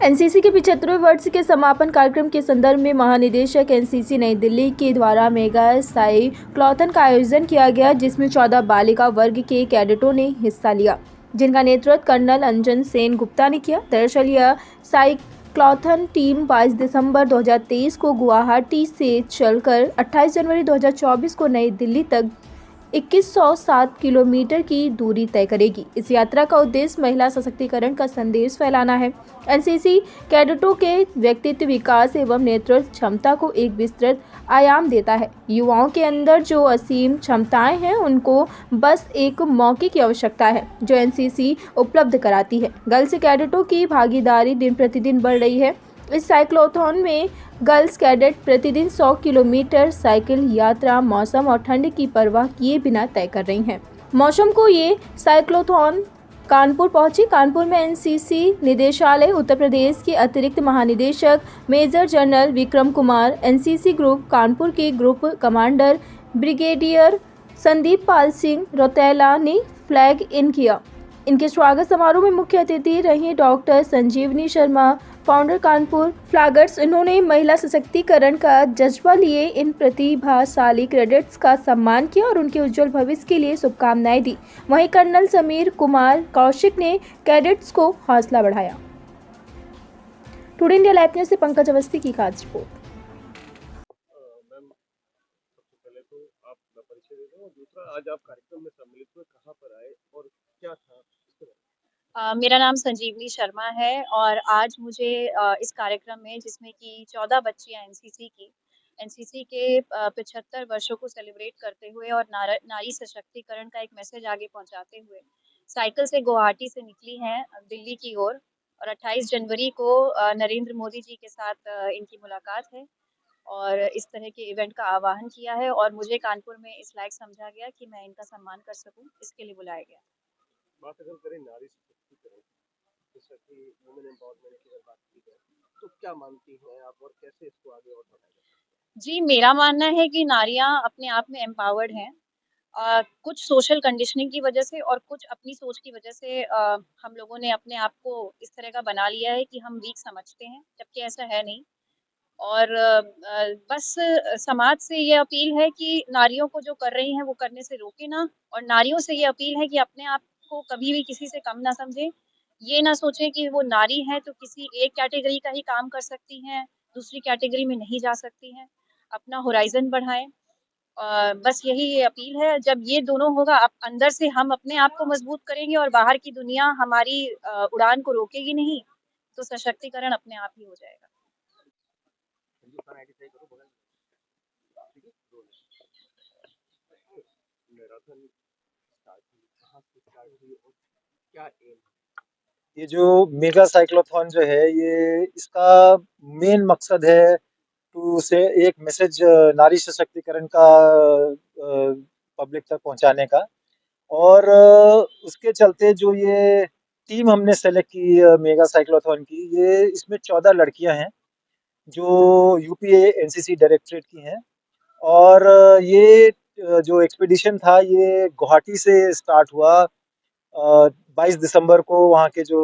NCC के 75वें वर्ष के समापन कार्यक्रम के संदर्भ में महानिदेशक एनसीसी नई दिल्ली के द्वारा मेगा साइक्लोथॉन का आयोजन किया गया, जिसमें 14 बालिका वर्ग के कैडेटों ने हिस्सा लिया, जिनका नेतृत्व कर्नल अंजन सेन गुप्ता ने किया। दरअसल यह साइक्लोथॉन टीम 22 दिसंबर 2023 को गुवाहाटी से चलकर 28 जनवरी 2024 को नई दिल्ली तक 2107 किलोमीटर की दूरी तय करेगी। इस यात्रा का उद्देश्य महिला सशक्तिकरण का संदेश फैलाना है। एनसीसी कैडेटों के व्यक्तित्व विकास एवं नेतृत्व क्षमता को एक विस्तृत आयाम देता है। युवाओं के अंदर जो असीम क्षमताएं हैं, उनको बस एक मौके की आवश्यकता है, जो एनसीसी उपलब्ध कराती है। गर्ल्स कैडेटों की भागीदारी दिन प्रतिदिन बढ़ रही है। इस साइक्लोथॉन में गर्ल्स कैडेट प्रतिदिन 100 किलोमीटर साइकिल यात्रा मौसम और ठंड की परवाह किए बिना तय कर रही हैं। मौसम को ये साइक्लोथॉन कानपुर पहुंची। कानपुर में एनसीसी निदेशालय उत्तर प्रदेश के अतिरिक्त महानिदेशक major general Vikram Kumar, NCC group Kanpur के group commander brigadier Sandeep Pal Singh Rautela ने फ्लैग इन किया। इनके स्वागत समारोह में मुख्य अतिथि रही डॉक्टर संजीवनी शर्मा, फाउंडर कानपुर फ्लैगर्स। इन्होंने महिला सशक्तिकरण का जज्बा लिए इन प्रतिभाशाली कैडेट्स का सम्मान किया और उनके उज्जवल भविष्य के लिए शुभकामनाएं दी। वहीं कर्नल समीर कुमार कौशिक ने कैडेट्स को हौसला बढ़ाया। टुडे इंडिया लाइव न्यूज़ से पंकज अवस्थी की खास रिपोर्ट। मैम, सबसे पहले तो आप अपना परिचय दे दें और दूसरा आज आप कार्यक्रम में सम्मिलित हुए, कहाँ पर आए और क्या था इसके बारे मेरा नाम संजीवनी शर्मा है और आज मुझे इस कार्यक्रम में, जिसमें कि 14 बच्चियां एनसीसी के 75 वर्षों को सेलिब्रेट करते हुए और नारी सशक्तिकरण का एक मैसेज आगे पहुंचाते हुए साइकिल से गुवाहाटी से निकली हैं दिल्ली की ओर और 28 जनवरी को नरेंद्र मोदी जी के साथ इनकी मुलाकात है और इस तरह के इवेंट का आह्वान किया है और मुझे कानपुर में इस लायक समझा गया कि मैं इनका सम्मान कर सकूं, इसके लिए बुलाया गया। बात अगर करें नारी सशक्तिकरण, जैसा कि वुमेन एम्पावरमेंट की अगर बात की जाए, तो क्या मानती हैं आप और कैसे इसको आगे और बढ़ाया जाए? जी, मेरा मानना है कि नारियां अपने आप में एम्पावर्ड हैं। कुछ सोशल कंडीशनिंग की वजह से और कुछ अपनी सोच की वजह से हम लोगों ने अपने आप को इस तरह का बना लिया है कि हम वीक समझते हैं, जबकि ऐसा है नहीं। और बस समाज से ये अपील है कि नारियों को जो कर रही हैं वो करने से रोके ना, और नारियों से ये अपील है कि अपने आप को कभी भी किसी से कम ना समझें। ये ना सोचें कि वो नारी हैं तो किसी एक कैटेगरी का ही काम कर सकती हैं, दूसरी कैटेगरी में नहीं जा सकती हैं। अपना होराइजन बढ़ाएं। बस यही ये अपील है। जब ये दोनों होगा, आप अंदर से हम अपने आप को मजबूत करेंगे और बाहर की दुनिया हमारी उड़ान को रोकेगी नहीं, तो सशक्तिकरण अपने आप ही हो जाएगा। हिंदुस्तान आईटी सही करो बगल में, ठीक है? मैराथन स्टार्ट हुई, कहाँ से स्टार्ट हुई और क्या एम? ये जो मेगा साइक्लोथॉन जो है, ये इसका मेन मकसद है टू से एक मैसेज नारी सशक्तिकरण का पब्लिक तक पहुंचाने का। और उसके चलते जो ये टीम हमने सेलेक्ट की मेगा साइक्लोथॉन की, ये इसमें 14 लड़कियां हैं जो यूपीए एनसीसी डायरेक्टरेट की हैं। और ये जो एक्सपीडिशन था, ये गुवाहाटी से स्टार्ट हुआ। 22 दिसंबर को वहाँ के जो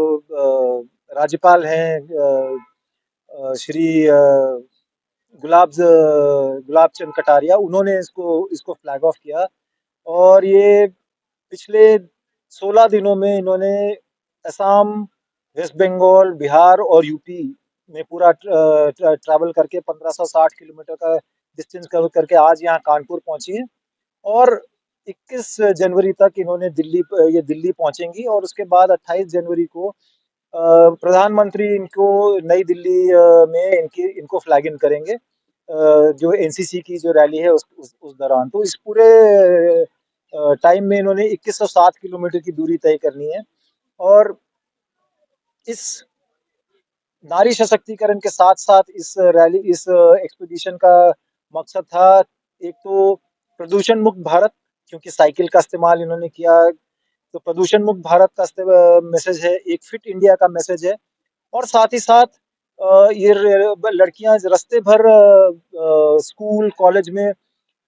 राज्यपाल हैं श्री गुलाब चंद कटारिया, उन्होंने इसको इसको फ्लैग ऑफ किया। और ये पिछले 16 दिनों में इन्होंने असम, वेस्ट बंगाल, बिहार और यूपी में पूरा ट्रैवल करके 1560 किलोमीटर का डिस्टेंस कवर करके आज यहाँ कानपुर पहुंची है। और 21 जनवरी तक इन्होंने ये दिल्ली पहुंचेंगी और उसके बाद 28 जनवरी को प्रधानमंत्री इनको नई दिल्ली में इनको फ्लैग इन करेंगे, जो एनसीसी की जो रैली है उस दौरान। तो इस पूरे टाइम में इन्होंने 2107 किलोमीटर की दूरी तय करनी है। और इस नारी सशक्तिकरण के साथ साथ इस एक्सपीडिशन का मकसद था, एक तो प्रदूषण मुक्त भारत, क्योंकि साइकिल का इस्तेमाल इन्होंने किया, तो प्रदूषण मुक्त भारत का मैसेज है, एक फिट इंडिया का मैसेज है। और साथ ही साथ ये लड़कियां रास्ते भर स्कूल कॉलेज में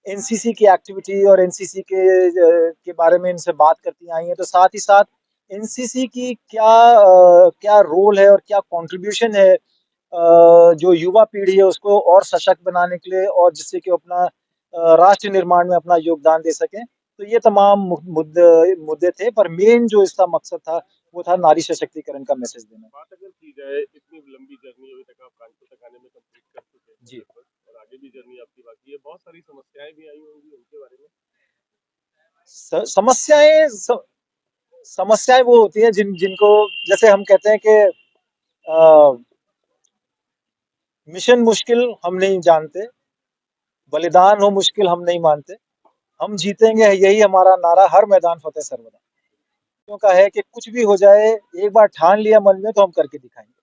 एनसीसी की एक्टिविटी और एनसीसी के बारे में इनसे बात करती आई हैं। तो साथ ही साथ एनसीसी की क्या रोल है और क्या कंट्रीब्यूशन है जो युवा पीढ़ी है उसको और सशक्त बनाने के लिए और जिससे कि वो अपना राष्ट्र निर्माण में अपना योगदान दे सकें। तो ये तमाम मुद्दे मुद्दे थे, पर मेन जो इसका मकसद था वो था नारी सशक्तिकरण का मैसेज देना। बात अगर की जाए, इतनी लंबी जर्नी अभी तक आप कानपुर तक आने में कंप्लीट कर चुके हैं जी। लगभग, और आगे भी जर्नी आपकी बाकी है। बहुत सारी समस्याएं भी आई होंगी, उनके बारे में। समस्याएं समस्याएं वो होती हैं जिनको जैसे हम कहते हैं कि मिशन मुश्किल हम नहीं जानते, बलिदान हो मुश्किल हम नहीं मानते, हम जीतेंगे यही हमारा नारा, हर मैदान फतेह सर्वदा। क्यों का है कि कुछ भी हो जाए, एक बार ठान लिया मन में तो हम करके दिखाएंगे।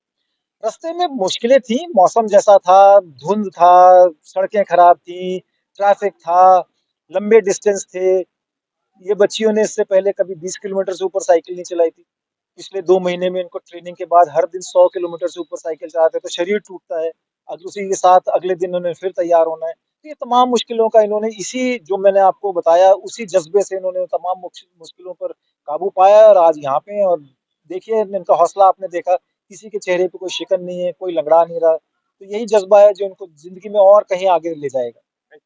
रास्ते में मुश्किलें थी, मौसम जैसा था, धुंध था, सड़कें खराब थी, ट्रैफिक था, लंबे डिस्टेंस थे। ये बच्चियों ने इससे पहले कभी 20 किलोमीटर से ऊपर साइकिल नहीं चलाई थी। पिछले 2 महीने में इनको ट्रेनिंग के बाद हर दिन 100 किलोमीटर से ऊपर साइकिल चलाते हैं, तो शरीर टूटता है। अब उसी के साथ अगले दिन उन्हें फिर तैयार होना है। तो ये तमाम मुश्किलों का इन्होंने इसी जो मैंने आपको बताया उसी जज्बे से इन्होंने तमाम मुश्किलों पर काबू पाया और आज यहाँ पे हैं। और देखिए इनका हौसला आपने देखा, किसी के चेहरे पे कोई शिकन नहीं है, कोई लंगड़ा नहीं रहा। तो यही जज्बा है जो इनको जिंदगी में और कहीं आगे ले जाएगा।